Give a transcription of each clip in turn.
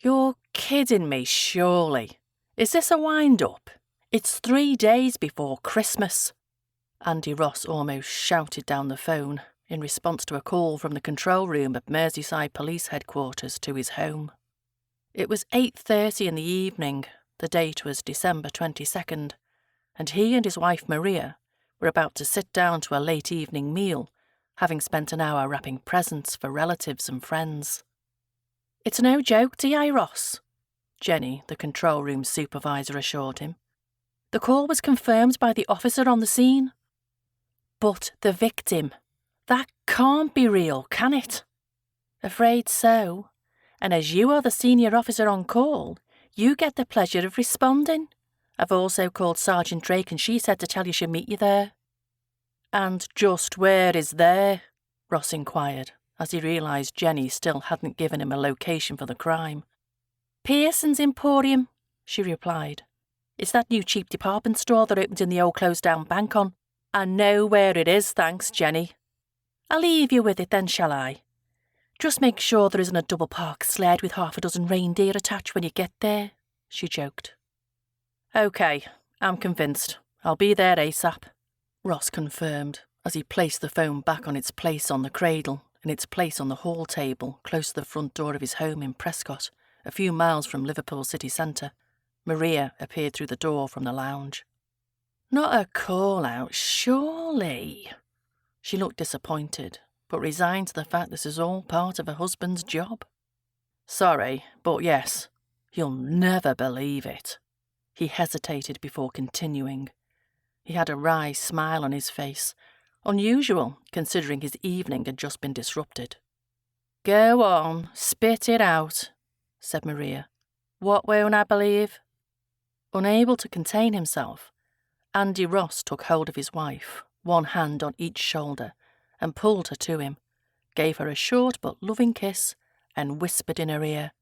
You're kidding me, surely. Is this a wind-up? It's 3 days before Christmas. Andy Ross almost shouted down the phone in response to a call from the control room at Merseyside Police Headquarters to his home. It was 8:30 in the evening, the date was December 22nd, and he and his wife Maria were about to sit down to a late evening meal, having spent an hour wrapping presents for relatives and friends. "It's no joke, D.I. Ross," Jenny, the control room supervisor, assured him. "The call was confirmed by the officer on the scene." "But the victim? That can't be real, can it?" "Afraid so. And as you are the senior officer on call, you get the pleasure of responding. I've also called Sergeant Drake and she said to tell you she'll meet you there." "And just where is there?" Ross inquired, as he realised Jenny still hadn't given him a location for the crime. "Pearson's Emporium," she replied. "It's that new cheap department store that opened in the old closed-down bank on." "I know where it is, thanks, Jenny." "I'll leave you with it then, shall I? Just make sure there isn't a double-park sled with 6 reindeer attached when you get there," she joked. "OK, I'm convinced. I'll be there ASAP," Ross confirmed as he placed the phone back on its place on the cradle and its place on the hall table close to the front door of his home in Prescott, a few miles from Liverpool city centre. Maria appeared through the door from the lounge. "Not a call-out, surely?" She looked disappointed, but resigned to the fact this is all part of her husband's job. "Sorry, but yes, you'll never believe it." He hesitated before continuing. He had a wry smile on his face, unusual considering his evening had just been disrupted. "Go on, spit it out," said Maria. "What won't I believe?" Unable to contain himself, Andy Ross took hold of his wife, one hand on each shoulder, and pulled her to him, gave her a short but loving kiss, and whispered in her ear,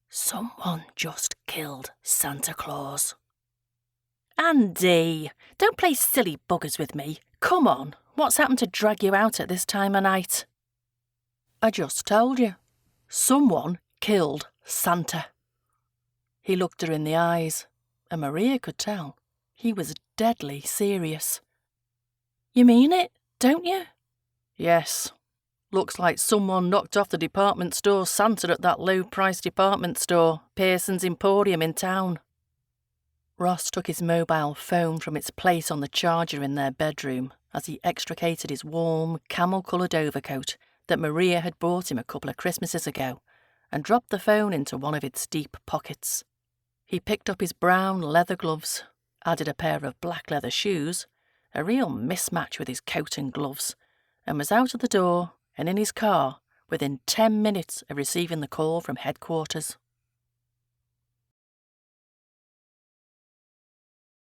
"Someone just killed Santa Claus." "Andy, don't play silly buggers with me. Come on, what's happened to drag you out at this time of night?" "I just told you. Someone killed Santa." He looked her in the eyes, and Maria could tell he was deadly serious. "You mean it, don't you?" "Yes. Looks like someone knocked off the department store Santa at that low-priced department store, Pearson's Emporium in town." Ross took his mobile phone from its place on the charger in their bedroom as he extricated his warm, camel-coloured overcoat that Maria had bought him a couple of Christmases ago and dropped the phone into one of its deep pockets. He picked up his brown leather gloves, added a pair of black leather shoes, a real mismatch with his coat and gloves, and was out of the door and in his car within 10 minutes of receiving the call from headquarters.